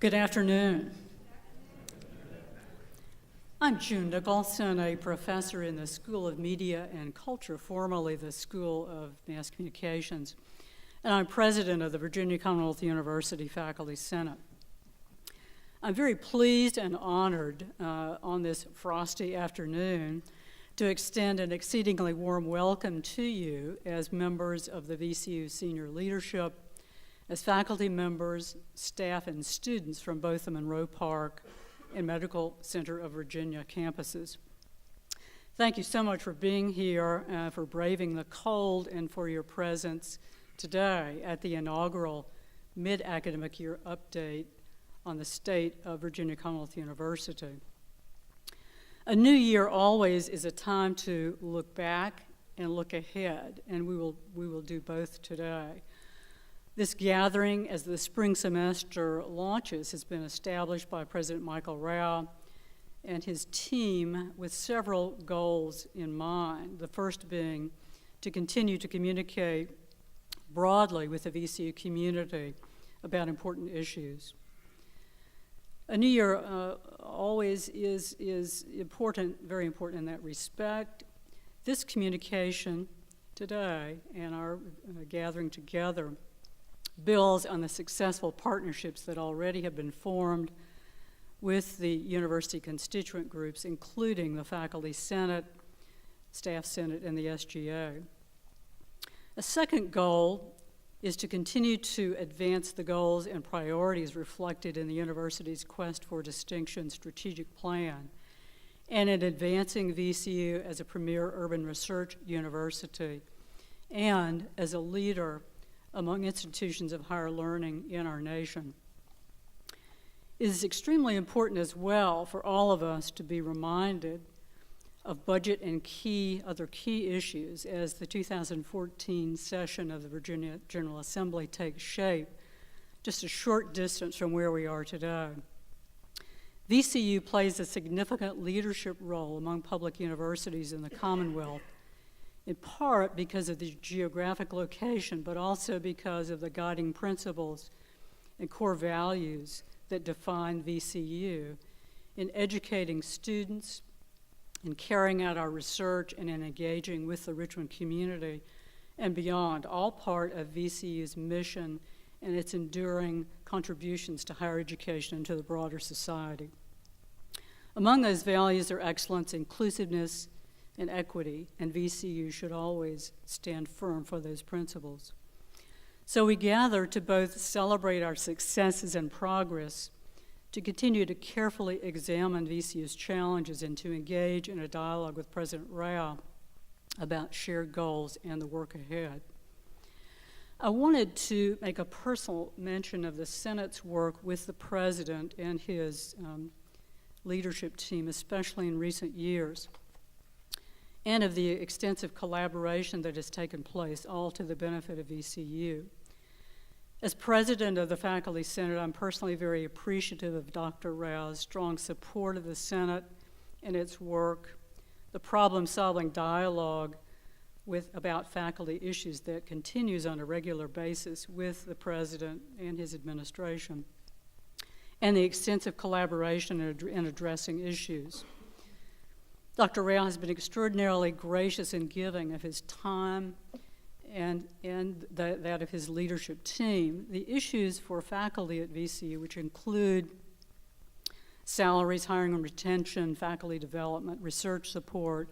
Good afternoon. I'm June Nicholson, a professor in the School of Media and Culture, formerly the School of Mass Communications, and I'm president of the Virginia Commonwealth University Faculty Senate. I'm very pleased and honored on this frosty afternoon to extend an exceedingly warm welcome to you as members of the VCU senior leadership, as faculty members, staff, and students from both the Monroe Park and Medical Center of Virginia campuses. Thank you so much for being here, for braving the cold, and for your presence today at the inaugural mid-academic year update on the state of Virginia Commonwealth University. A new year always is a time to look back and look ahead, and we will do both today. This gathering, as the spring semester launches, has been established by President Michael Rao and his team with several goals in mind. The first being to continue to communicate broadly with the VCU community about important issues. A new year always is important, very important in that respect. This communication today and our gathering together builds on the successful partnerships that already have been formed with the university constituent groups, including the Faculty Senate, Staff Senate, and the SGA. A second goal is to continue to advance the goals and priorities reflected in the university's Quest for Distinction strategic plan, and in advancing VCU as a premier urban research university and as a leader among institutions of higher learning in our nation. It is extremely important as well for all of us to be reminded of budget and other key issues as the 2014 session of the Virginia General Assembly takes shape, just a short distance from where we are today. VCU plays a significant leadership role among public universities in the Commonwealth, in part because of the geographic location, but also because of the guiding principles and core values that define VCU in educating students, in carrying out our research, and in engaging with the Richmond community and beyond, all part of VCU's mission and its enduring contributions to higher education and to the broader society. Among those values are excellence, inclusiveness, and equity, and VCU should always stand firm for those principles. So we gather to both celebrate our successes and progress, to continue to carefully examine VCU's challenges, and to engage in a dialogue with President Rao about shared goals and the work ahead. I wanted to make a personal mention of the Senate's work with the President and his leadership team, especially in recent years, and of the extensive collaboration that has taken place, all to the benefit of VCU. As president of the Faculty Senate, I'm personally very appreciative of Dr. Rao's strong support of the Senate and its work, the problem-solving dialogue about faculty issues that continues on a regular basis with the President and his administration, and the extensive collaboration in addressing issues. Dr. Rao has been extraordinarily gracious in giving of his time and that of his leadership team. The issues for faculty at VCU, which include salaries, hiring and retention, faculty development, research support,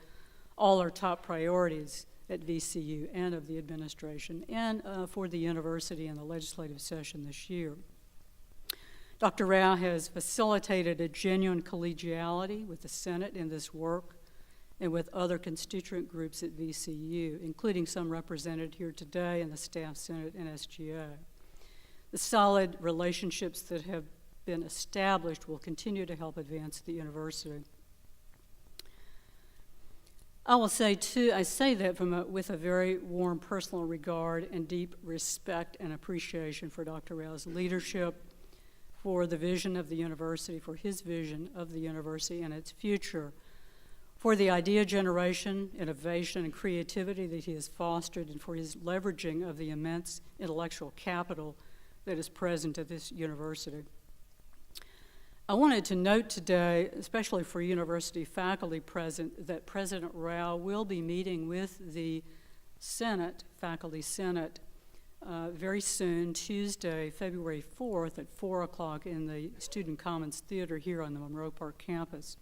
all are top priorities at VCU and of the administration and for the university and the legislative session this year. Dr. Rao has facilitated a genuine collegiality with the Senate in this work and with other constituent groups at VCU, including some represented here today in the Staff Senate and SGA. The solid relationships that have been established will continue to help advance the university. I say that with a very warm personal regard and deep respect and appreciation for Dr. Rao's leadership, for the vision of the university, for his vision of the university and its future, for the idea generation, innovation, and creativity that he has fostered, and for his leveraging of the immense intellectual capital that is present at this university. I wanted to note today, especially for university faculty present, that President Rao will be meeting with the Senate, Faculty Senate, very soon, Tuesday, February 4th at 4 o'clock in the Student Commons Theater here on the Monroe Park campus.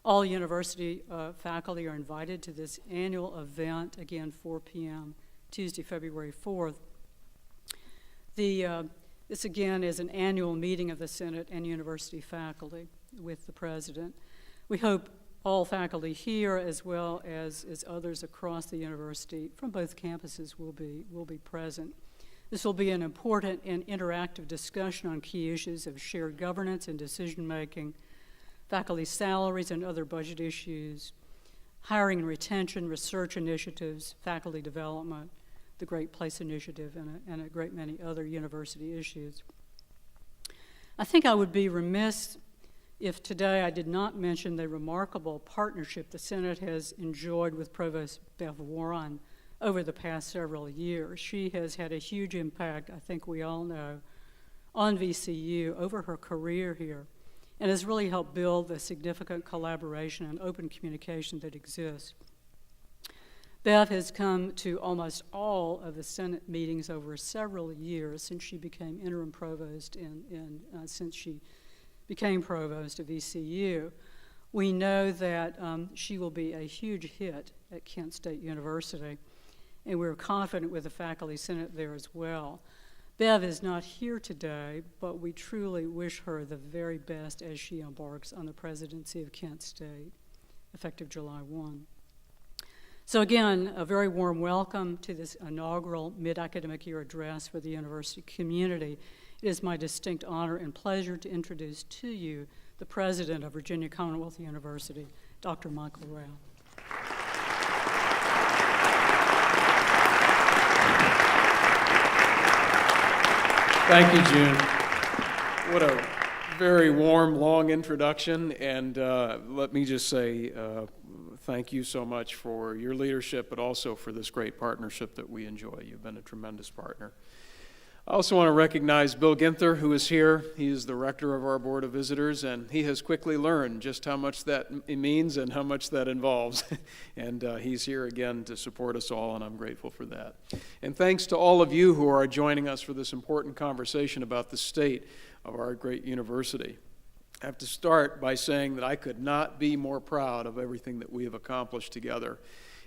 All university faculty are invited to this annual event, again, 4 p.m., Tuesday, February 4th. This, again, is an annual meeting of the Senate and university faculty with the president. We hope all faculty here, as well as others across the university from both campuses, will be present. This will be an important and interactive discussion on key issues of shared governance and decision-making, faculty salaries and other budget issues, hiring and retention, research initiatives, faculty development, the Great Place Initiative, and a great many other university issues. I think I would be remiss if today I did not mention the remarkable partnership the Senate has enjoyed with Provost Bev Warren over the past several years. She has had a huge impact, I think we all know, on VCU over her career here, and has really helped build the significant collaboration and open communication that exists. Bev has come to almost all of the Senate meetings over several years since she became interim provost and since she became provost of VCU. We know that she will be a huge hit at Kent State University, and we're confident with the faculty senate there as well. Bev is not here today, but we truly wish her the very best as she embarks on the presidency of Kent State, effective July 1. So again, a very warm welcome to this inaugural mid-academic year address for the university community. It is my distinct honor and pleasure to introduce to you the president of Virginia Commonwealth University, Dr. Michael Rao. Thank you, June. What a very warm, long introduction, and let me just say thank you so much for your leadership, but also for this great partnership that we enjoy. You've been a tremendous partner. I also want to recognize Bill Ginther, who is here. He is the rector of our Board of Visitors, and he has quickly learned just how much that means and how much that involves. And he's here again to support us all, and I'm grateful for that. And thanks to all of you who are joining us for this important conversation about the state of our great university. I have to start by saying that I could not be more proud of everything that we have accomplished together.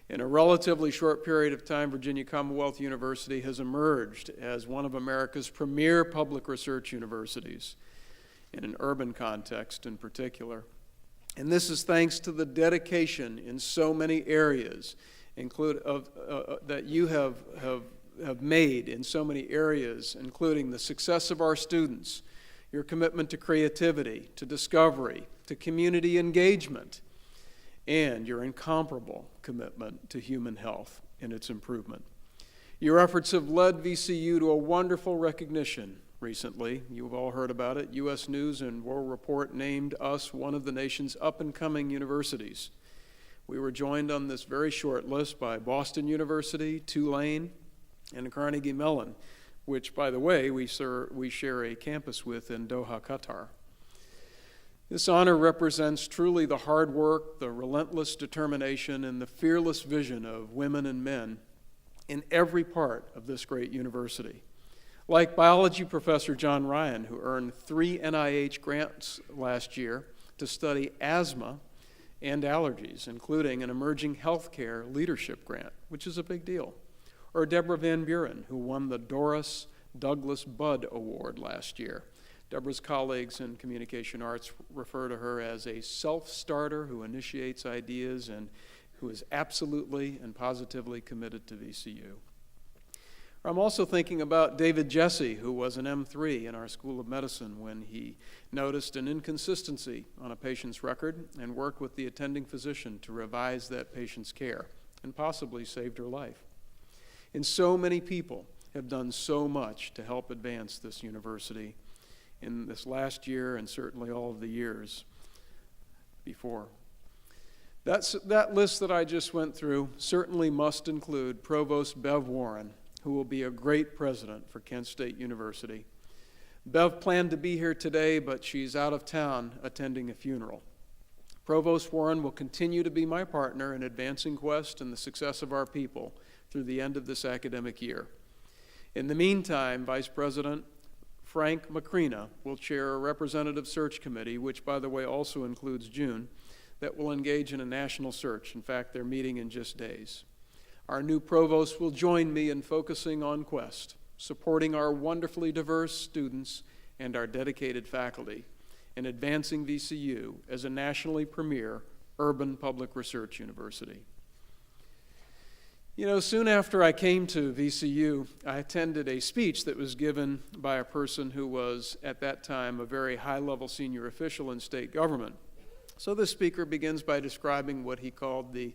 In a relatively short period of time, Virginia Commonwealth University has emerged as one of America's premier public research universities, in an urban context in particular. And this is thanks to the dedication in so many areas that you have made in so many areas, including the success of our students, your commitment to creativity, to discovery, to community engagement, and your incomparable commitment to human health and its improvement. Your efforts have led VCU to a wonderful recognition recently. You've all heard about it. U.S. News and World Report named us one of the nation's up-and-coming universities. We were joined on this very short list by Boston University, Tulane, and Carnegie Mellon, which, by the way, we share a campus with in Doha, Qatar. This honor represents truly the hard work, the relentless determination, and the fearless vision of women and men in every part of this great university. Like biology professor John Ryan, who earned 3 NIH grants last year to study asthma and allergies, including an emerging healthcare leadership grant, which is a big deal. Or Deborah Van Buren, who won the Doris Douglas Budd Award last year. Deborah's colleagues in communication arts refer to her as a self-starter who initiates ideas and who is absolutely and positively committed to VCU. I'm also thinking about David Jesse, who was an M3 in our School of Medicine when he noticed an inconsistency on a patient's record and worked with the attending physician to revise that patient's care and possibly saved her life. And so many people have done so much to help advance this university in this last year and certainly all of the years before. That list that I just went through certainly must include Provost Bev Warren, who will be a great president for Kent State University. Bev planned to be here today, but she's out of town attending a funeral. Provost Warren will continue to be my partner in advancing Quest and the success of our people through the end of this academic year. In the meantime, Vice President Frank Macrina will chair a representative search committee, which, by the way, also includes June, that will engage in a national search. In fact, they're meeting in just days. Our new provost will join me in focusing on Quest, supporting our wonderfully diverse students and our dedicated faculty, and advancing VCU as a nationally premier urban public research university. You know, soon after I came to VCU, I attended a speech that was given by a person who was, at that time, a very high-level senior official in state government. So this speaker begins by describing what he called the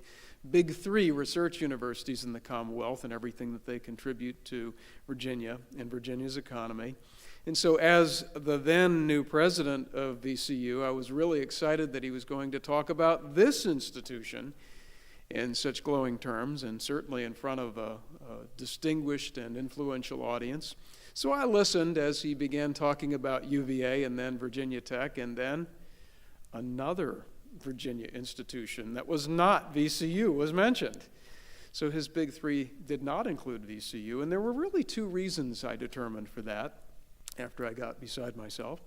big three research universities in the Commonwealth and everything that they contribute to Virginia and Virginia's economy. And so as the then new president of VCU, I was really excited that he was going to talk about this institution in such glowing terms, and certainly in front of a distinguished and influential audience. So I listened as he began talking about UVA and then Virginia Tech, and then another Virginia institution that was not VCU was mentioned. So his big three did not include VCU, and there were really two reasons I determined for that after I got beside myself.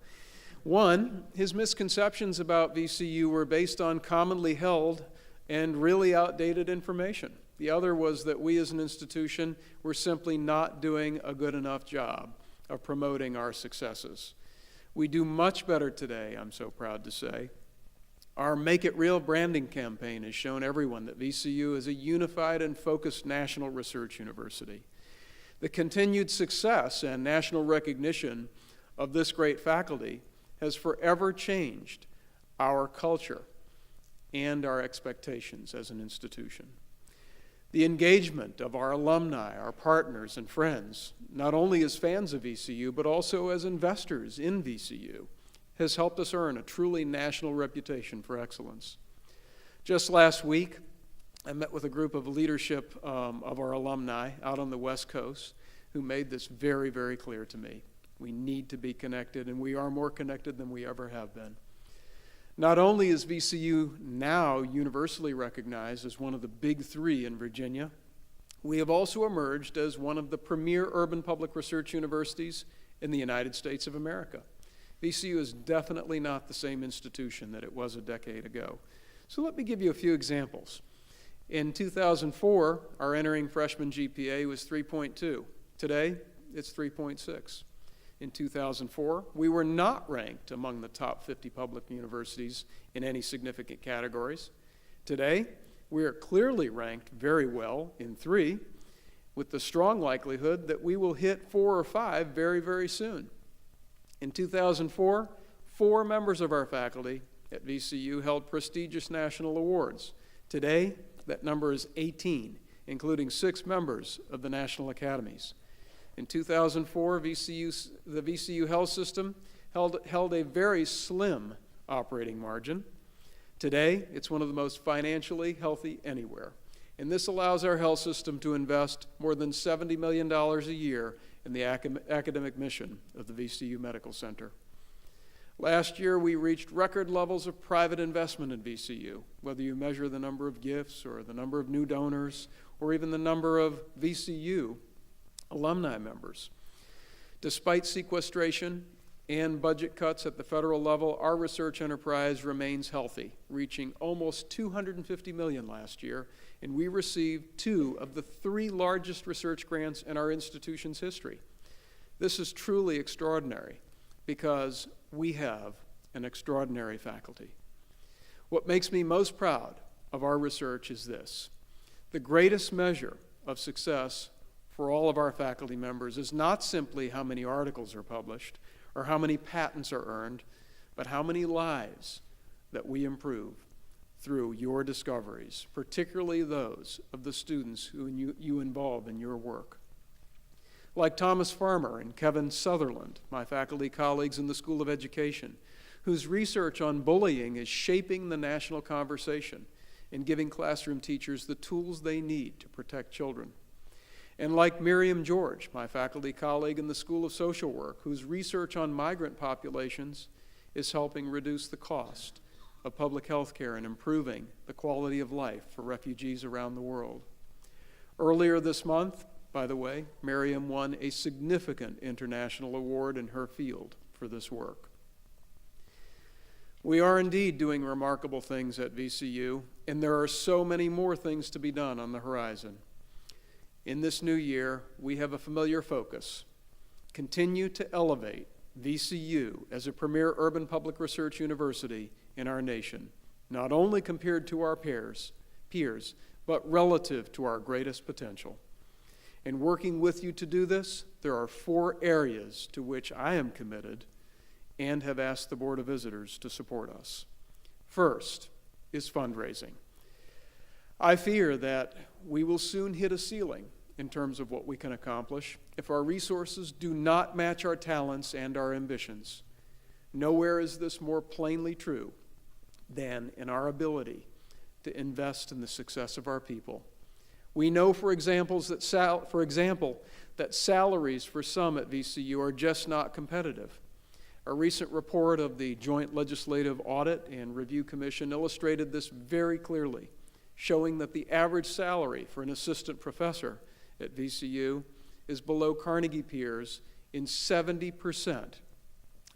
One, his misconceptions about VCU were based on commonly held and really outdated information. The other was that we as an institution were simply not doing a good enough job of promoting our successes. We do much better today, I'm so proud to say. Our Make It Real branding campaign has shown everyone that VCU is a unified and focused national research university. The continued success and national recognition of this great faculty has forever changed our culture and our expectations as an institution. The engagement of our alumni, our partners and friends, not only as fans of VCU, but also as investors in VCU, has helped us earn a truly national reputation for excellence. Just last week, I met with a group of leadership of our alumni out on the West Coast who made this very, very clear to me. We need to be connected, and we are more connected than we ever have been. Not only is VCU now universally recognized as one of the big three in Virginia, we have also emerged as one of the premier urban public research universities in the United States of America. VCU is definitely not the same institution that it was a decade ago. So let me give you a few examples. In 2004, our entering freshman GPA was 3.2. Today, it's 3.6. In 2004, we were not ranked among the top 50 public universities in any significant categories. Today, we are clearly ranked very well in 3, with the strong likelihood that we will hit 4 or 5 very, very soon. In 2004, 4 members of our faculty at VCU held prestigious national awards. Today, that number is 18, including 6 members of the national academies. In 2004, the VCU health system held a very slim operating margin. Today, it's one of the most financially healthy anywhere. And this allows our health system to invest more than $70 million a year in the academic mission of the VCU Medical Center. Last year, we reached record levels of private investment in VCU, whether you measure the number of gifts or the number of new donors or even the number of VCU alumni members. Despite sequestration and budget cuts at the federal level, our research enterprise remains healthy, reaching almost $250 million last year, and we received 2 of the 3 largest research grants in our institution's history. This is truly extraordinary because we have an extraordinary faculty. What makes me most proud of our research is this: the greatest measure of success for all of our faculty members is not simply how many articles are published or how many patents are earned, but how many lives that we improve through your discoveries, particularly those of the students who you involve in your work. Like Thomas Farmer and Kevin Sutherland, my faculty colleagues in the School of Education, whose research on bullying is shaping the national conversation and giving classroom teachers the tools they need to protect children. And like Miriam George, my faculty colleague in the School of Social Work, whose research on migrant populations is helping reduce the cost of public health care and improving the quality of life for refugees around the world. Earlier this month, by the way, Miriam won a significant international award in her field for this work. We are indeed doing remarkable things at VCU, and there are so many more things to be done on the horizon. In this new year, we have a familiar focus: continue to elevate VCU as a premier urban public research university in our nation, not only compared to our peers, but relative to our greatest potential. In working with you to do this, there are 4 areas to which I am committed and have asked the Board of Visitors to support us. First is fundraising. I fear that we will soon hit a ceiling in terms of what we can accomplish if our resources do not match our talents and our ambitions. Nowhere is this more plainly true than in our ability to invest in the success of our people. We know, for example, that salaries for some at VCU are just not competitive. A recent report of the Joint Legislative Audit and Review Commission illustrated this very clearly, showing that the average salary for an assistant professor at VCU is below Carnegie peers in 70%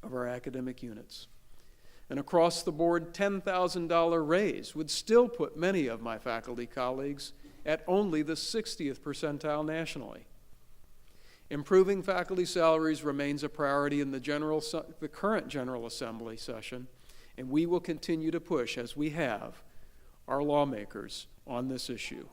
of our academic units. An across-the-board $10,000 raise would still put many of my faculty colleagues at only the 60th percentile nationally. Improving faculty salaries remains a priority in the current General Assembly session, and we will continue to push, as we have, our lawmakers on this issue.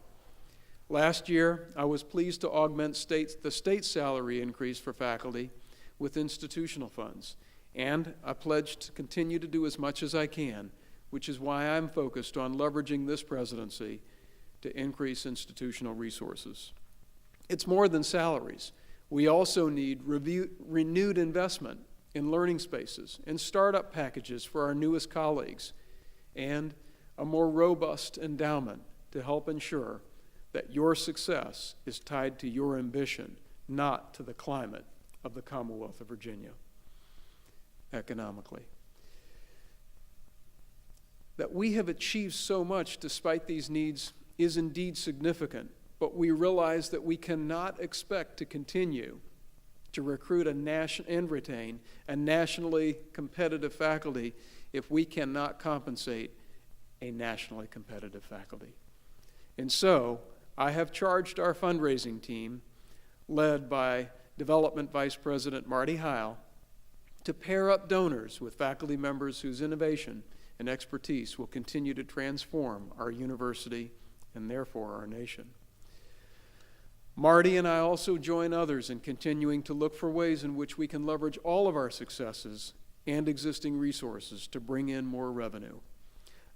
Last year, I was pleased to augment the state salary increase for faculty with institutional funds, and I pledged to continue to do as much as I can, which is why I'm focused on leveraging this presidency to increase institutional resources. It's more than salaries. We also need renewed investment in learning spaces and startup packages for our newest colleagues, and a more robust endowment to help ensure that your success is tied to your ambition, not to the climate of the Commonwealth of Virginia economically. That we have achieved so much despite these needs is indeed significant, but we realize that we cannot expect to continue to recruit and retain a nationally competitive faculty if we cannot compensate a nationally competitive faculty. And so, I have charged our fundraising team, led by Development Vice President Marty Heil, to pair up donors with faculty members whose innovation and expertise will continue to transform our university and therefore our nation. Marty and I also join others in continuing to look for ways in which we can leverage all of our successes and existing resources to bring in more revenue.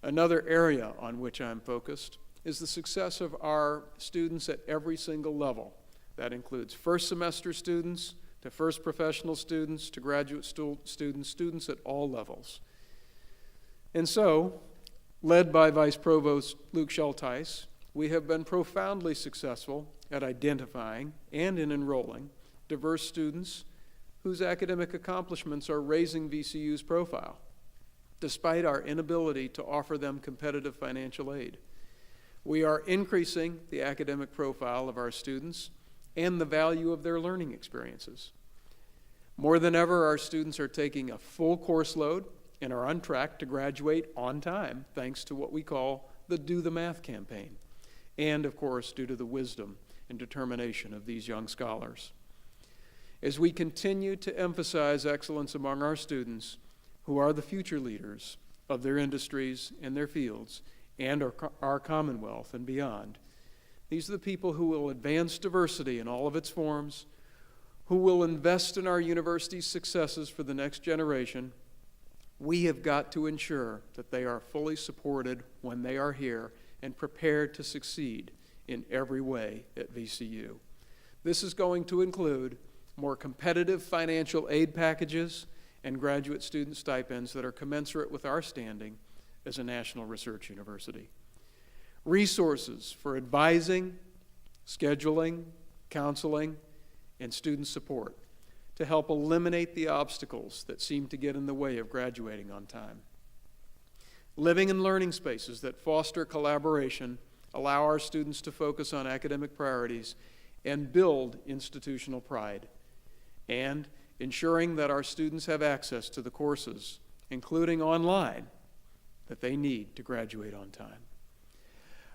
Another area on which I'm focused is the success of our students at every single level. That includes first semester students, to first professional students, to graduate students at all levels. And so, led by Vice Provost Luke Schulteis, we have been profoundly successful at identifying and in enrolling diverse students whose academic accomplishments are raising VCU's profile, despite our inability to offer them competitive financial aid. We are increasing the academic profile of our students and the value of their learning experiences. More than ever, our students are taking a full course load and are on track to graduate on time, thanks to what we call the Do the Math campaign, and of course, due to the wisdom and determination of these young scholars. As we continue to emphasize excellence among our students, who are the future leaders of their industries and their fields, and our Commonwealth and beyond, these are the people who will advance diversity in all of its forms, who will invest in our university's successes for the next generation. We have got to ensure that they are fully supported when they are here and prepared to succeed in every way at VCU. This is going to include more competitive financial aid packages and graduate student stipends that are commensurate with our standing as a national research university. Resources for advising, scheduling, counseling, and student support to help eliminate the obstacles that seem to get in the way of graduating on time. Living and learning spaces that foster collaboration, allow our students to focus on academic priorities, and build institutional pride. And ensuring that our students have access to the courses, including online, that they need to graduate on time.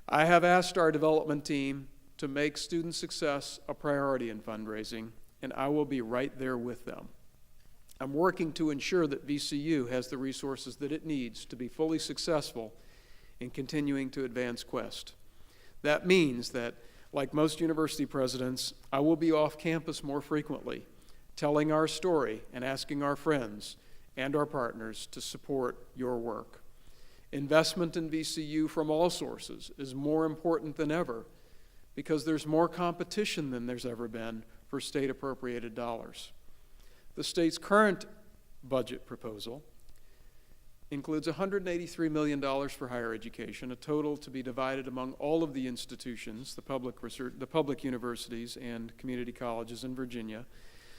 I have asked our development team to make student success a priority in fundraising, and I will be right there with them. I'm working to ensure that VCU has the resources that it needs to be fully successful in continuing to advance Quest. That means that, like most university presidents, I will be off campus more frequently, telling our story and asking our friends and our partners to support your work. Investment in VCU from all sources is more important than ever because there's more competition than there's ever been for state-appropriated dollars. The state's current budget proposal includes $183 million for higher education, a total to be divided among all of the institutions, the public universities and community colleges in Virginia.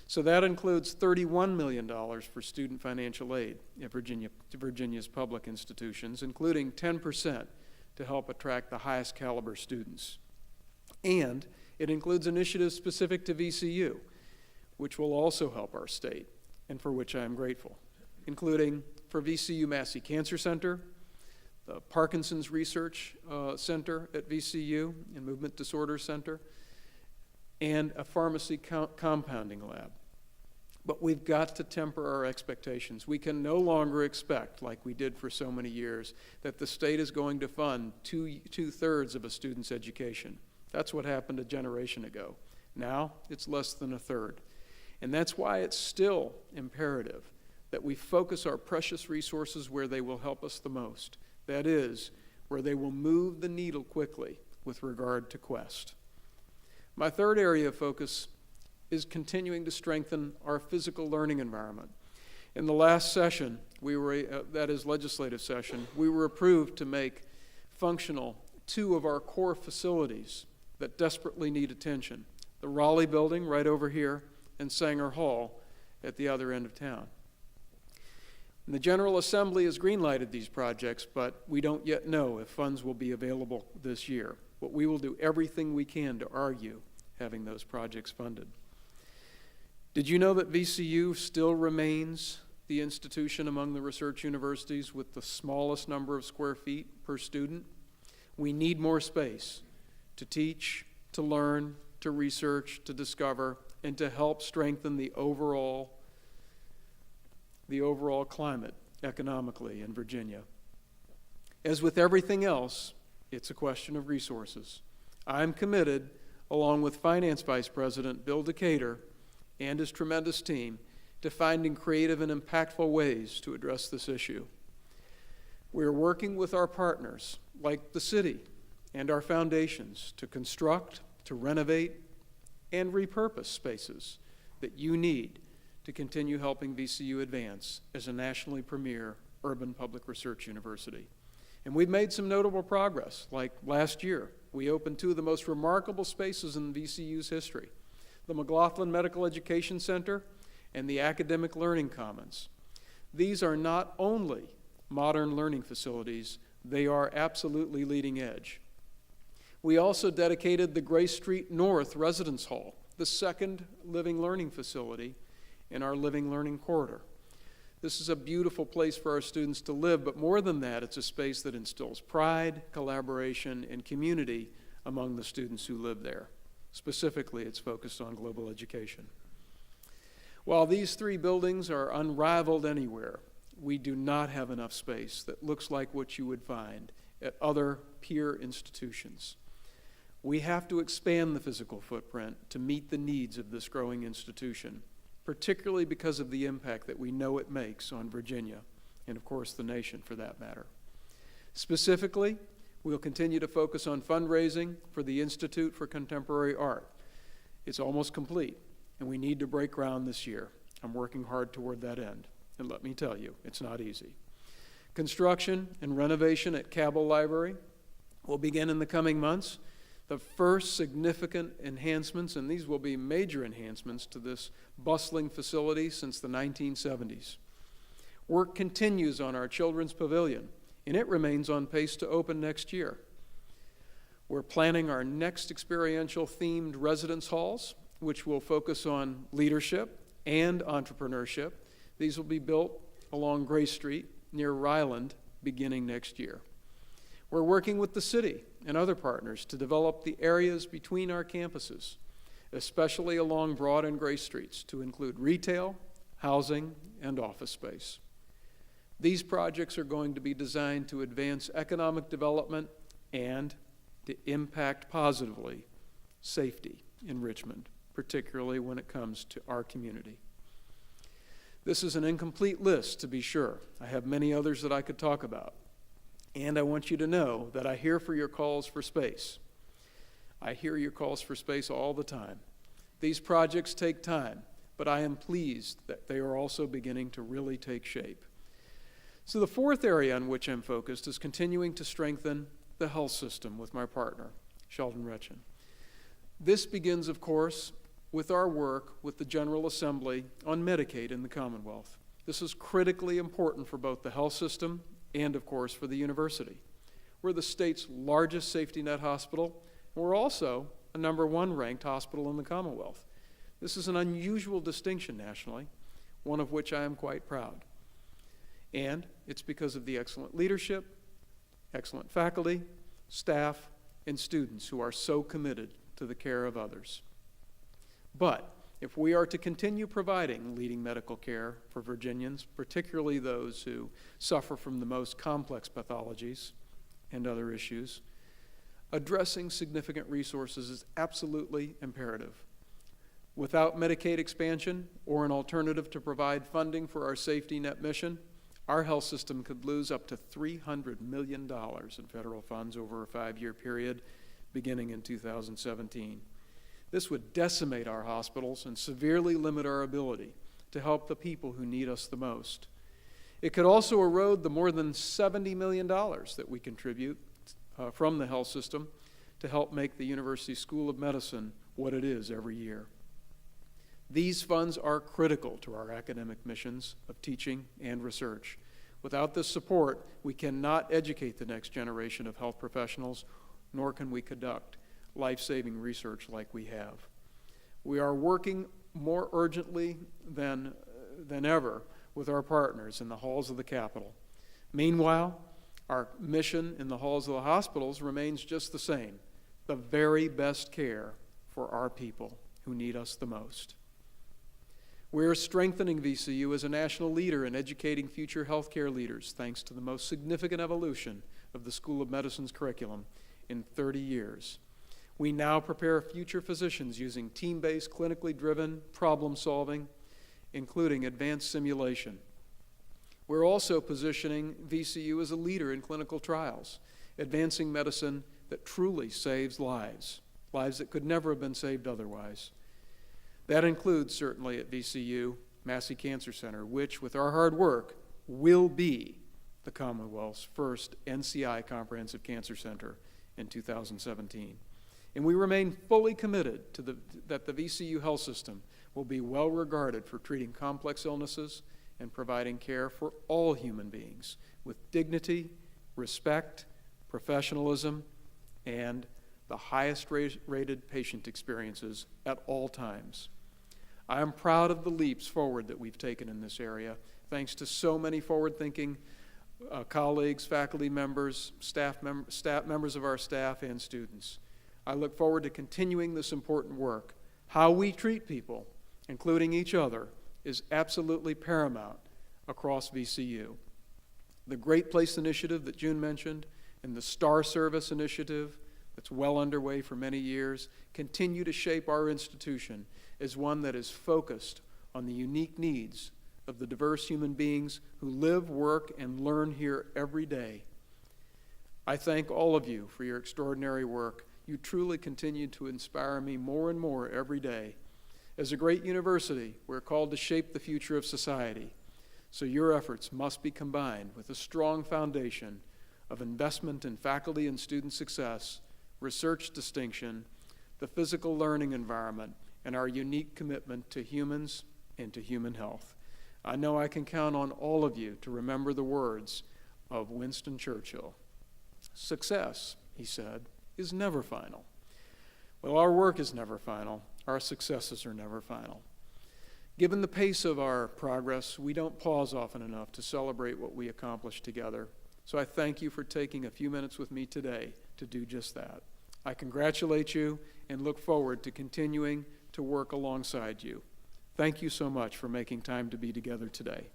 So that includes $31 million for student financial aid at Virginia's public institutions, including 10% to help attract the highest caliber students. And it includes initiatives specific to VCU, which will also help our state, and for which I am grateful, including for VCU Massey Cancer Center, the Parkinson's Research Center at VCU and Movement Disorder Center, and a pharmacy compounding lab. But we've got to temper our expectations. We can no longer expect, like we did for so many years, that the state is going to fund two-thirds of a student's education. That's what happened a generation ago. Now it's less than a third. And that's why it's still imperative that we focus our precious resources where they will help us the most. That is, where they will move the needle quickly with regard to Quest. My third area of focus is continuing to strengthen our physical learning environment. In the last session, that is legislative session, we were approved to make functional two of our core facilities that desperately need attention: the Raleigh building right over here and Sanger Hall at the other end of town. And the General Assembly has greenlighted these projects, but we don't yet know if funds will be available this year. But we will do everything we can to argue having those projects funded. Did you know that VCU still remains the institution among the research universities with the smallest number of square feet per student? We need more space to teach, to learn, to research, to discover, and to help strengthen the overall climate economically in Virginia. As with everything else, it's a question of resources. I'm committed, along with Finance Vice President Bill Decatur and his tremendous team, to finding creative and impactful ways to address this issue. We're working with our partners, like the city and our foundations, to construct, to renovate, and repurpose spaces that you need to continue helping VCU advance as a nationally premier urban public research university. And we've made some notable progress. Like last year, we opened two of the most remarkable spaces in VCU's history: the McLaughlin Medical Education Center and the Academic Learning Commons. These are not only modern learning facilities, they are absolutely leading edge. We also dedicated the Grace Street North Residence Hall, the second living learning facility in our living learning corridor. This is a beautiful place for our students to live, but more than that, it's a space that instills pride, collaboration, and community among the students who live there. Specifically, it's focused on global education. While these three buildings are unrivaled anywhere, we do not have enough space that looks like what you would find at other peer institutions. We have to expand the physical footprint to meet the needs of this growing institution, particularly because of the impact that we know it makes on Virginia, and of course the nation for that matter. Specifically, we'll continue to focus on fundraising for the Institute for Contemporary Art. It's almost complete, and we need to break ground this year. I'm working hard toward that end, and let me tell you, it's not easy. Construction and renovation at Cabell Library will begin in the coming months the first significant enhancements, and these will be major enhancements to this bustling facility since the 1970s. Work continues on our Children's Pavilion, and it remains on pace to open next year. We're planning our next experiential themed residence halls, which will focus on leadership and entrepreneurship. These will be built along Gray Street near Ryland beginning next year. We're working with the city and other partners to develop the areas between our campuses, especially along Broad and Gray Streets, to include retail, housing, and office space. These projects are going to be designed to advance economic development and to impact positively safety in Richmond, particularly when it comes to our community. This is an incomplete list, to be sure. I have many others that I could talk about. And I want you to know that I hear for your calls for space. I hear your calls for space all the time. These projects take time, but I am pleased that they are also beginning to really take shape. So the fourth area on which I'm focused is continuing to strengthen the health system with my partner, Sheldon Retchen. This begins, of course, with our work with the General Assembly on Medicaid in the Commonwealth. This is critically important for both the health system and, of course, for the university. We're the state's largest safety net hospital, and we're also a #1 ranked hospital in the Commonwealth. This is an unusual distinction nationally, one of which I am quite proud. And it's because of the excellent leadership, excellent faculty, staff, and students who are so committed to the care of others. But if we are to continue providing leading medical care for Virginians, particularly those who suffer from the most complex pathologies and other issues, addressing significant resources is absolutely imperative. Without Medicaid expansion or an alternative to provide funding for our safety net mission, our health system could lose up to $300 million in federal funds over a 5-year period beginning in 2017. This would decimate our hospitals and severely limit our ability to help the people who need us the most. It could also erode the more than $70 million that we contribute from the health system to help make the University School of Medicine what it is every year. These funds are critical to our academic missions of teaching and research. Without this support, we cannot educate the next generation of health professionals, nor can we conduct life-saving research like we have. We are working more urgently than ever with our partners in the halls of the Capitol. Meanwhile, our mission in the halls of the hospitals remains just the same: the very best care for our people who need us the most. We are strengthening VCU as a national leader in educating future healthcare leaders, thanks to the most significant evolution of the School of Medicine's curriculum in 30 years. We now prepare future physicians using team-based, clinically driven problem solving, including advanced simulation. We're also positioning VCU as a leader in clinical trials, advancing medicine that truly saves lives, lives that could never have been saved otherwise. That includes, certainly at VCU, Massey Cancer Center, which, with our hard work, will be the Commonwealth's first NCI Comprehensive Cancer Center in 2017. And we remain fully committed to that the VCU health system will be well regarded for treating complex illnesses and providing care for all human beings with dignity, respect, professionalism, and the highest rated patient experiences at all times. I am proud of the leaps forward that we've taken in this area, thanks to so many forward-thinking colleagues, faculty members, members of our staff, and students. I look forward to continuing this important work. How we treat people, including each other, is absolutely paramount across VCU. The Great Place Initiative that June mentioned and the Star Service Initiative that's well underway for many years continue to shape our institution as one that is focused on the unique needs of the diverse human beings who live, work, and learn here every day. I thank all of you for your extraordinary work. You truly continue to inspire me more and more every day. As a great university, we're called to shape the future of society. So your efforts must be combined with a strong foundation of investment in faculty and student success, research distinction, the physical learning environment, and our unique commitment to humans and to human health. I know I can count on all of you to remember the words of Winston Churchill. Success, he said, is never final. Well, our work is never final. Our successes are never final. Given the pace of our progress, we don't pause often enough to celebrate what we accomplish together. So I thank you for taking a few minutes with me today to do just that. I congratulate you and look forward to continuing to work alongside you. Thank you so much for making time to be together today.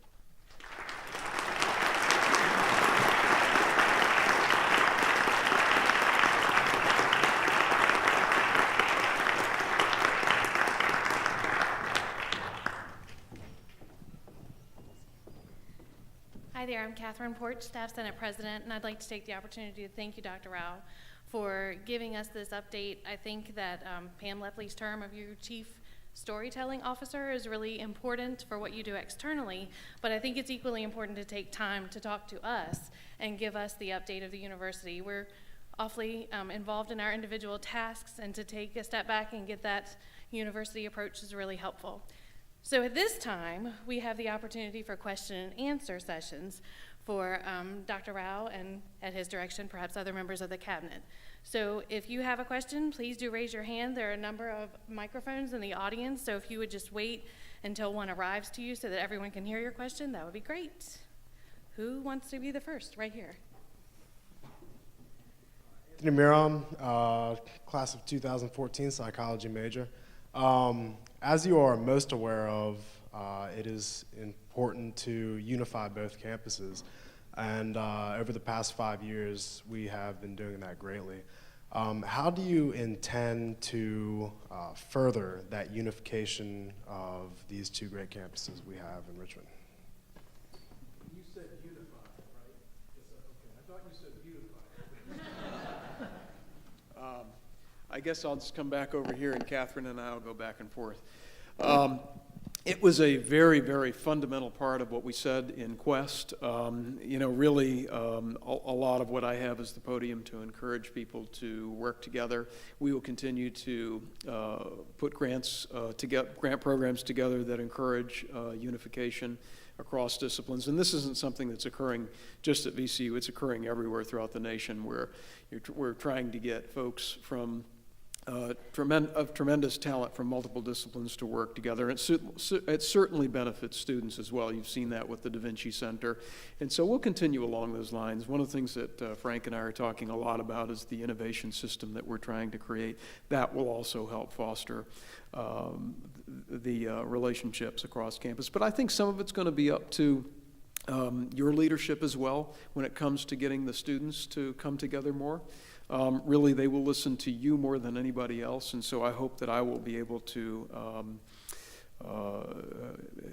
Hi there, I'm Catherine Porch, Staff Senate President, and I'd like to take the opportunity to thank you, Dr. Rao, for giving us this update. I think that Pam Lepley's term of your Chief Storytelling Officer is really important for what you do externally, but I think it's equally important to take time to talk to us and give us the update of the university. We're awfully involved in our individual tasks, and to take a step back and get that university approach is really helpful. So at this time, we have the opportunity for question and answer sessions for Dr. Rao and, at his direction, perhaps other members of the cabinet. So if you have a question, please do raise your hand. There are a number of microphones in the audience, so if you would just wait until one arrives to you so that everyone can hear your question, that would be great. Who wants to be the first? Right here. Anthony Miram, class of 2014, psychology major. As you are most aware of, it is important to unify both campuses. And over the past 5 years, we have been doing that greatly. How do you intend to further that unification of these two great campuses we have in Richmond? You said unify, right? Okay. I thought you said beautify. I guess I'll just come back over here, and Catherine and I will go back and forth. It was a very, very fundamental part of what we said in Quest. Really, a lot of what I have is the podium to encourage people to work together. We will continue to put grant programs together that encourage unification across disciplines. And this isn't something that's occurring just at VCU. It's occurring everywhere throughout the nation, where we're trying to get folks from tremendous talent from multiple disciplines to work together. It certainly benefits students as well. You've seen that with the Da Vinci Center. And so we'll continue along those lines. One of the things that Frank and I are talking a lot about is the innovation system that we're trying to create. That will also help foster the relationships across campus. But I think some of it's going to be up to your leadership as well when it comes to getting the students to come together more. Really, they will listen to you more than anybody else, and so I hope that I will be able to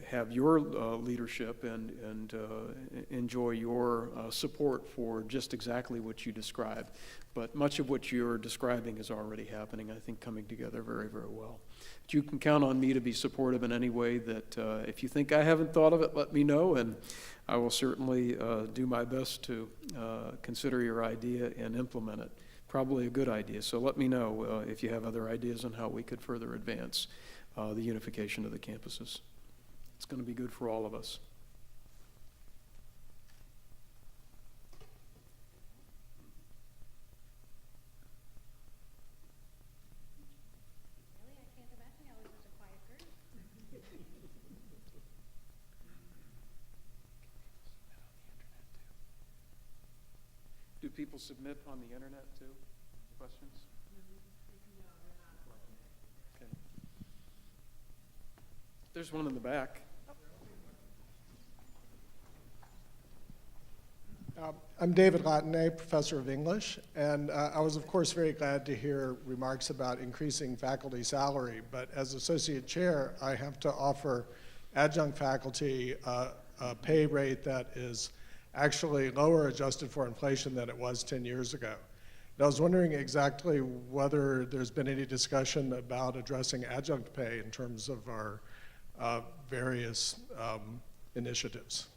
have your leadership and enjoy your support for just exactly what you described. But much of what you're describing is already happening, I think, coming together very, very well. But you can count on me to be supportive in any way that if you think I haven't thought of it, let me know, and I will certainly do my best to consider your idea and implement it. Probably a good idea, so let me know if you have other ideas on how we could further advance the unification of the campuses. It's going to be good for all of us. Really? I can't imagine y'all are such a quiet group. Do people submit on the internet too? Questions? Okay. There's one in the back. I'm David Lattenay, professor of English, and I was, of course, very glad to hear remarks about increasing faculty salary, but as associate chair, I have to offer adjunct faculty a pay rate that is actually lower adjusted for inflation than it was 10 years ago. And I was wondering exactly whether there's been any discussion about addressing adjunct pay in terms of our various initiatives.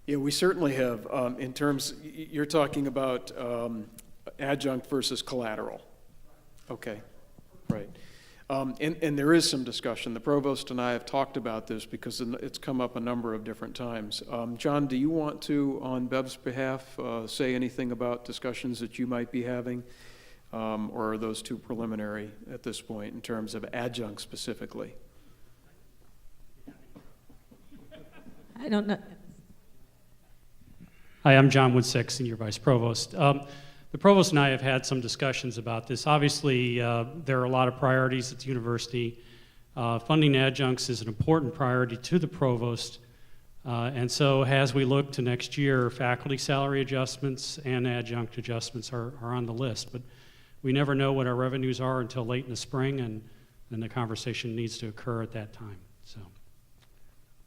Yeah, we certainly have. In terms, you're talking about Adjunct versus collateral. Okay, right. And there is some discussion. The provost and I have talked about this because it's come up a number of different times. John, do you want to, on Bev's behalf, say anything about discussions that you might be having? Or are those too preliminary at this point in terms of adjunct specifically? I don't know. Hi, I'm John Woodsick, Senior Vice Provost. The Provost and I have had some discussions about this. Obviously, there are a lot of priorities at the university. Funding adjuncts is an important priority to the Provost. And so as we look to next year, faculty salary adjustments and adjunct adjustments are on the list. But we never know what our revenues are until late in the spring, and then the conversation needs to occur at that time. So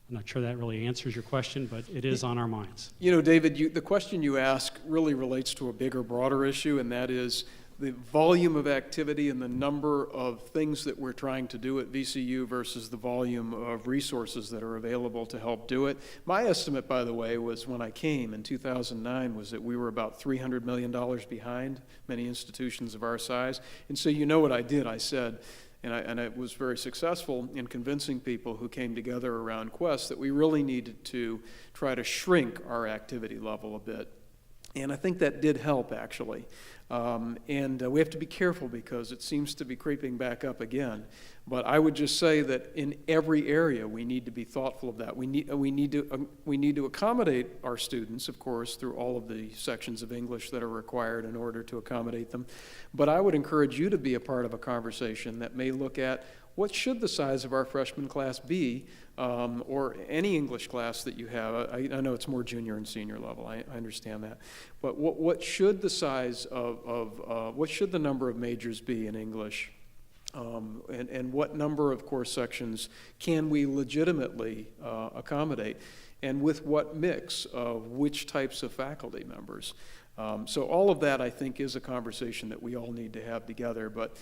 I'm not sure that really answers your question, but it is on our minds. You know, David, the question you ask really relates to a bigger, broader issue, and that is the volume of activity and the number of things that we're trying to do at VCU versus the volume of resources that are available to help do it. My estimate, by the way, was when I came in 2009 was that we were about $300 million behind many institutions of our size. And so you know what I did? I said, and I was very successful in convincing people who came together around Quest that we really needed to try to shrink our activity level a bit. And I think that did help, actually. We have to be careful because it seems to be creeping back up again. But I would just say that in every area we need to be thoughtful of that. We need to accommodate our students, of course, through all of the sections of English that are required in order to accommodate them. But I would encourage you to be a part of a conversation that may look at what should the size of our freshman class be, or any English class that you have. I know it's more junior and senior level, I understand that. But what should the size what should the number of majors be in English? And what number of course sections can we legitimately accommodate? And with what mix of which types of faculty members? So all of that, I think, is a conversation that we all need to have together. But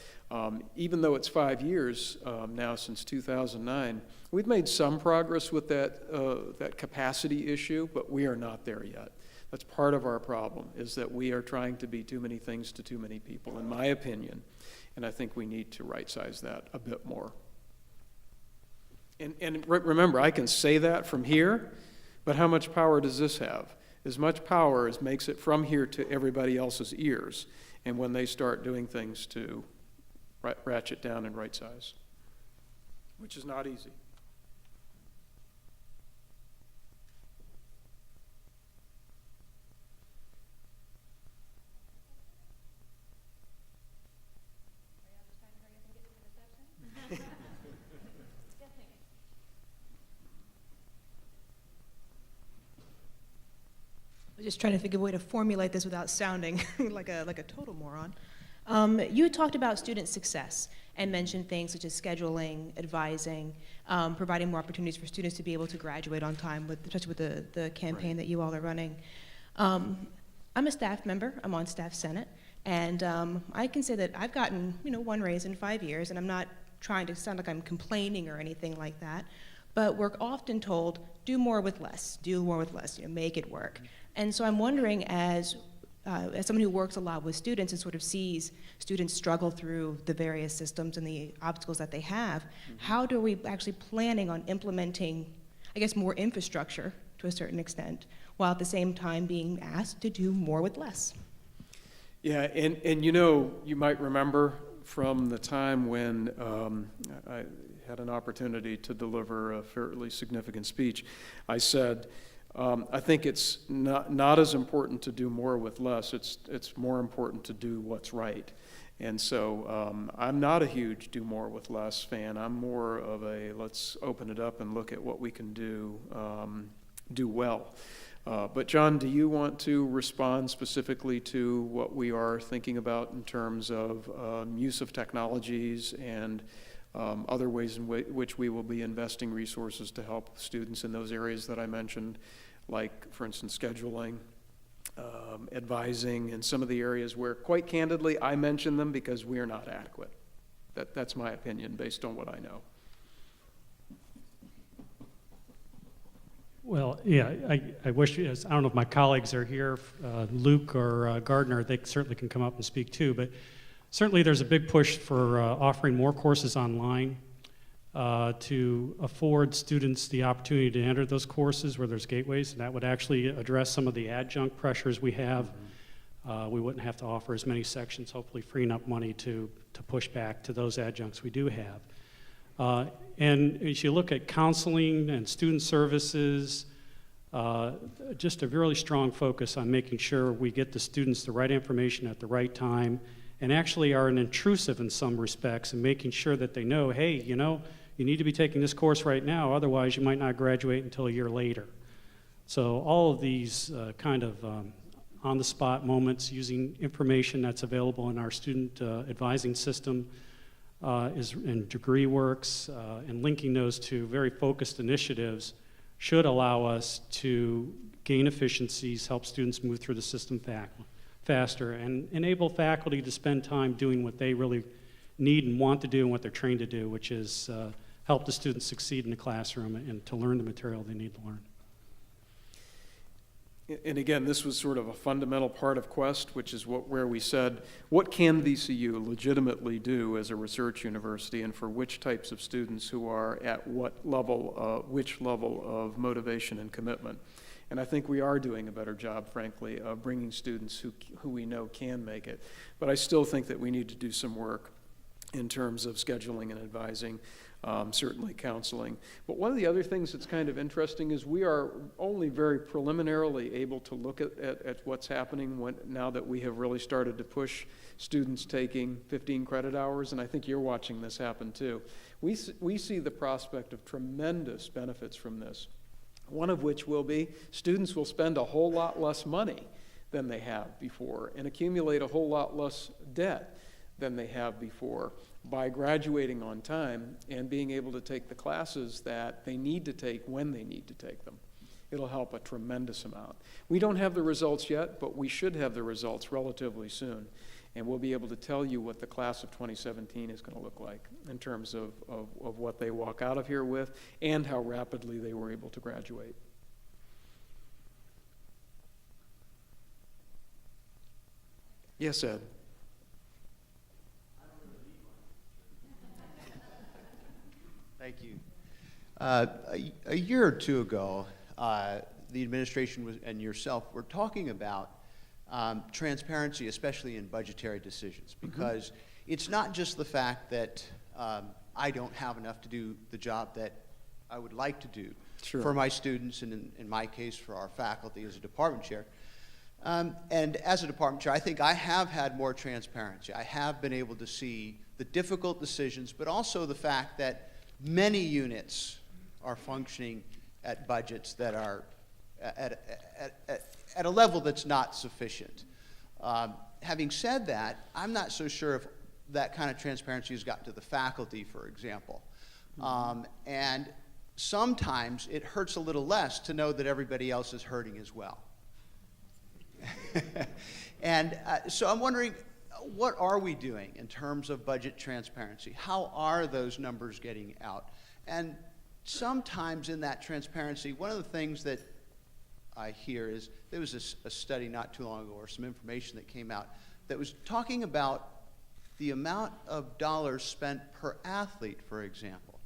even though it's 5 years now since 2009, we've made some progress with that capacity issue, but we are not there yet. That's part of our problem, is that we are trying to be too many things to too many people, in my opinion. And I think we need to right-size that a bit more. And remember, I can say that from here, but how much power does this have? As much power as makes it from here to everybody else's ears, and when they start doing things to ratchet down and right size, which is not easy. Just trying to think of a way to formulate this without sounding like a total moron. You talked about student success and mentioned things such as scheduling, advising, providing more opportunities for students to be able to graduate on time, especially with the campaign that you all are running. I'm a staff member. I'm on Staff Senate, and I can say that I've gotten one raise in 5 years, and I'm not trying to sound like I'm complaining or anything like that, but we're often told, do more with less, make it work. And so I'm wondering, as someone who works a lot with students and sort of sees students struggle through the various systems and the obstacles that they have, how do we actually planning on implementing, I guess, more infrastructure to a certain extent, while at the same time being asked to do more with less? Yeah, and you might remember from the time when I had an opportunity to deliver a fairly significant speech, I said, I think it's not as important to do more with less. It's more important to do what's right. And so I'm not a huge do more with less fan. I'm more of a let's open it up and look at what we can do well. But John, do you want to respond specifically to what we are thinking about in terms of use of technologies and other ways in which we will be investing resources to help students in those areas that I mentioned, like, for instance, scheduling, advising, and some of the areas where, quite candidly, I mention them because we are not adequate. That's my opinion based on what I know. Well, yeah, I wish, I don't know if my colleagues are here, Luke or Gardner, they certainly can come up and speak too, but certainly there's a big push for offering more courses online to afford students the opportunity to enter those courses where there's gateways, and that would actually address some of the adjunct pressures we have. We wouldn't have to offer as many sections, hopefully freeing up money to push back to those adjuncts we do have. And as you look at counseling and student services, just a really strong focus on making sure we get the students the right information at the right time, and actually are intrusive in some respects, and making sure that they know, hey, you know, you need to be taking this course right now, otherwise you might not graduate until a year later. So all of these kind of on-the-spot moments using information that's available in our student advising system is in degree works, and linking those to very focused initiatives should allow us to gain efficiencies, help students move through the system faster, and enable faculty to spend time doing what they really need and want to do and what they're trained to do, which is help the students succeed in the classroom and to learn the material they need to learn. And again, this was sort of a fundamental part of Quest, which is where we said, what can VCU legitimately do as a research university, and for which types of students who are at what level, which level of motivation and commitment. And I think we are doing a better job, frankly, of bringing students who we know can make it. But I still think that we need to do some work in terms of scheduling and advising, certainly counseling. But one of the other things that's kind of interesting is we are only very preliminarily able to look at what's happening now that we have really started to push students taking 15 credit hours, and I think you're watching this happen too. We see the prospect of tremendous benefits from this, one of which will be students will spend a whole lot less money than they have before and accumulate a whole lot less debt than they have before by graduating on time and being able to take the classes that they need to take when they need to take them. It'll help a tremendous amount. We don't have the results yet, but we should have the results relatively soon. And we'll be able to tell you what the class of 2017 is going to look like in terms of what they walk out of here with and how rapidly they were able to graduate. Yes, Ed. Thank you. A year or two ago, the administration and yourself were talking about transparency, especially in budgetary decisions, because it's not just the fact that I don't have enough to do the job that I would like to do for my students, and in my case, for our faculty as a department chair. And as a department chair, I think I have had more transparency. I have been able to see the difficult decisions, but also the fact that many units are functioning at budgets that are at a level that's not sufficient. Having said that, I'm not so sure if that kind of transparency has gotten to the faculty, for example. And sometimes it hurts a little less to know that everybody else is hurting as well. And so I'm wondering, what are we doing in terms of budget transparency? How are those numbers getting out? And sometimes in that transparency, one of the things that I hear is there was a study not too long ago, or some information that came out, that was talking about the amount of dollars spent per athlete, for example.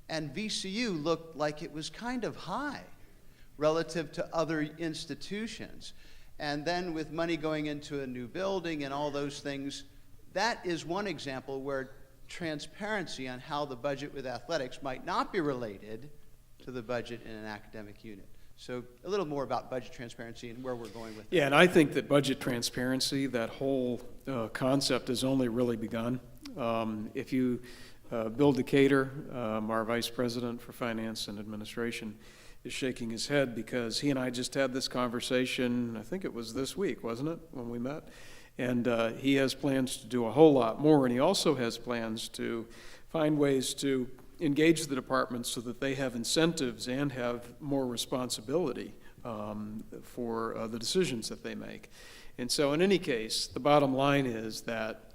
And VCU looked like it was kind of high relative to other institutions. And then with money going into a new building and all those things, that is one example where transparency on how the budget with athletics might not be related to the budget in an academic unit. So a little more about budget transparency and where we're going with that. Yeah, and I think that budget transparency, that whole concept has only really begun. If you, Bill Decatur, our Vice President for Finance and Administration, is shaking his head because he and I just had this conversation, I think it was this week, wasn't it, when we met? And he has plans to do a whole lot more, and he also has plans to find ways to engage the departments so that they have incentives and have more responsibility for the decisions that they make. And so in any case, the bottom line is that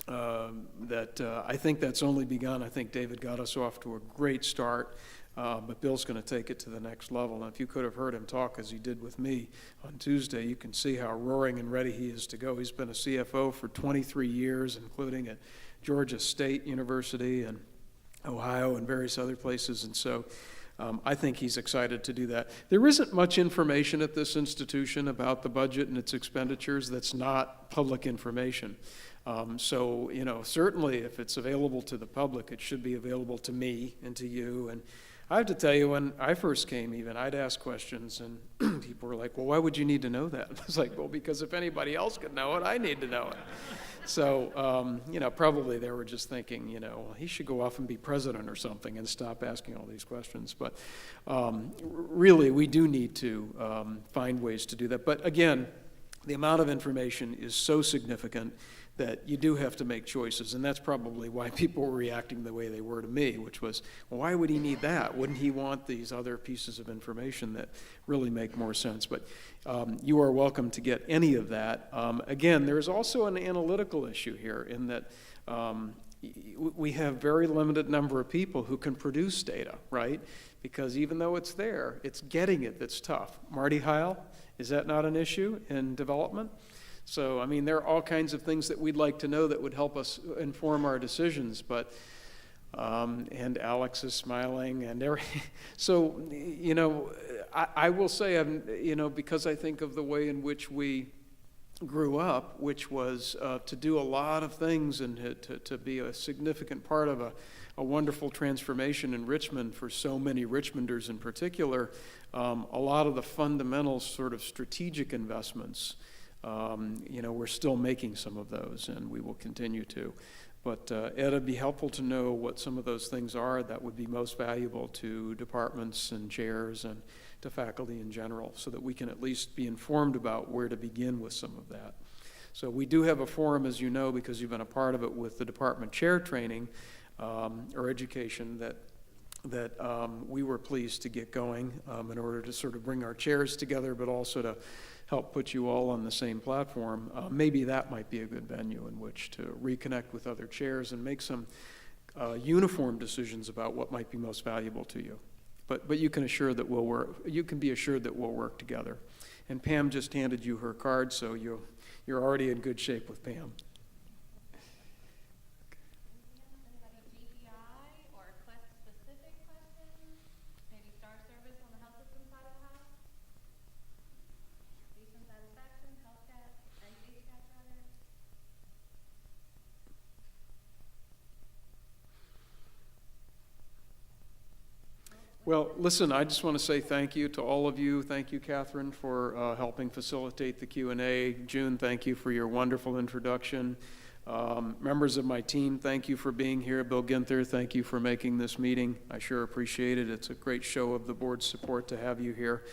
I think that's only begun. I think David got us off to a great start, but Bill's going to take it to the next level. And if you could have heard him talk as he did with me on Tuesday, you can see how roaring and ready he is to go. He's been a CFO for 23 years, including at Georgia State University and Ohio and various other places, and so I think he's excited to do that. There isn't much information at this institution about the budget and its expenditures that's not public information. So, certainly if it's available to the public, it should be available to me and to you. And I have to tell you, when I first came even, I'd ask questions, and people were like, well, why would you need to know that? I was like, well, because if anybody else could know it, I need to know it. So, probably they were just thinking, he should go off and be president or something and stop asking all these questions. But really, we do need to find ways to do that. But again, the amount of information is so significant that you do have to make choices, and that's probably why people were reacting the way they were to me, which was, well, why would he need that? Wouldn't he want these other pieces of information that really make more sense? But you are welcome to get any of that. Again, there's also an analytical issue here in that we have very limited number of people who can produce data, right? Because even though it's there, it's getting it that's tough. Marty Heil, is that not an issue in development? So, there are all kinds of things that we'd like to know that would help us inform our decisions, but, and Alex is smiling, and so, I will say, because I think of the way in which we grew up, which was to do a lot of things and to be a significant part of a wonderful transformation in Richmond for so many Richmonders in particular, a lot of the fundamental sort of strategic investments, we're still making some of those, and we will continue to. But Ed, it'd be helpful to know what some of those things are that would be most valuable to departments and chairs and to faculty in general, so that we can at least be informed about where to begin with some of that. So we do have a forum, as you know, because you've been a part of it, with the department chair training or education that we were pleased to get going in order to sort of bring our chairs together, but also to help put you all on the same platform. Maybe that might be a good venue in which to reconnect with other chairs and make some uniform decisions about what might be most valuable to you. But you can assure that we'll work. You can be assured that we'll work together. And Pam just handed you her card, so you're already in good shape with Pam. Well, listen, I just want to say thank you to all of you. Thank you, Catherine, for helping facilitate the Q&A. June, thank you for your wonderful introduction. Members of my team, thank you for being here. Bill Ginther, thank you for making this meeting. I sure appreciate it. It's a great show of the board's support to have you here.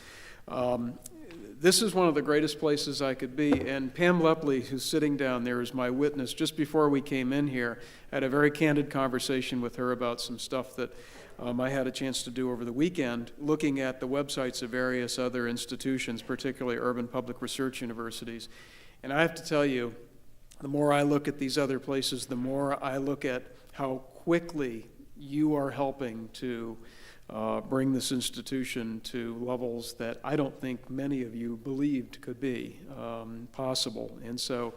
This is one of the greatest places I could be, and Pam Lepley, who's sitting down there, is my witness. Just before we came in here, I had a very candid conversation with her about some stuff that I had a chance to do over the weekend, looking at the websites of various other institutions, particularly urban public research universities. And I have to tell you, the more I look at these other places, the more I look at how quickly you are helping to bring this institution to levels that I don't think many of you believed could be possible. And so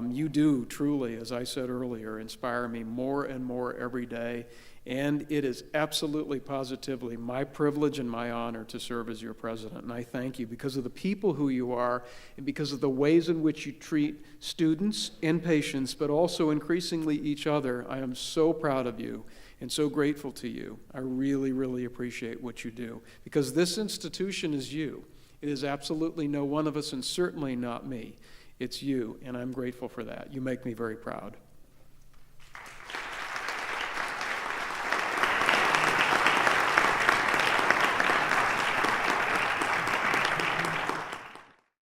you do truly, as I said earlier, inspire me more and more every day. And it is absolutely, positively my privilege and my honor to serve as your president. And I thank you because of the people who you are and because of the ways in which you treat students and patients, but also increasingly each other. I am so proud of you and so grateful to you. I really, really appreciate what you do because this institution is you. It is absolutely no one of us and certainly not me. It's you, and I'm grateful for that. You make me very proud.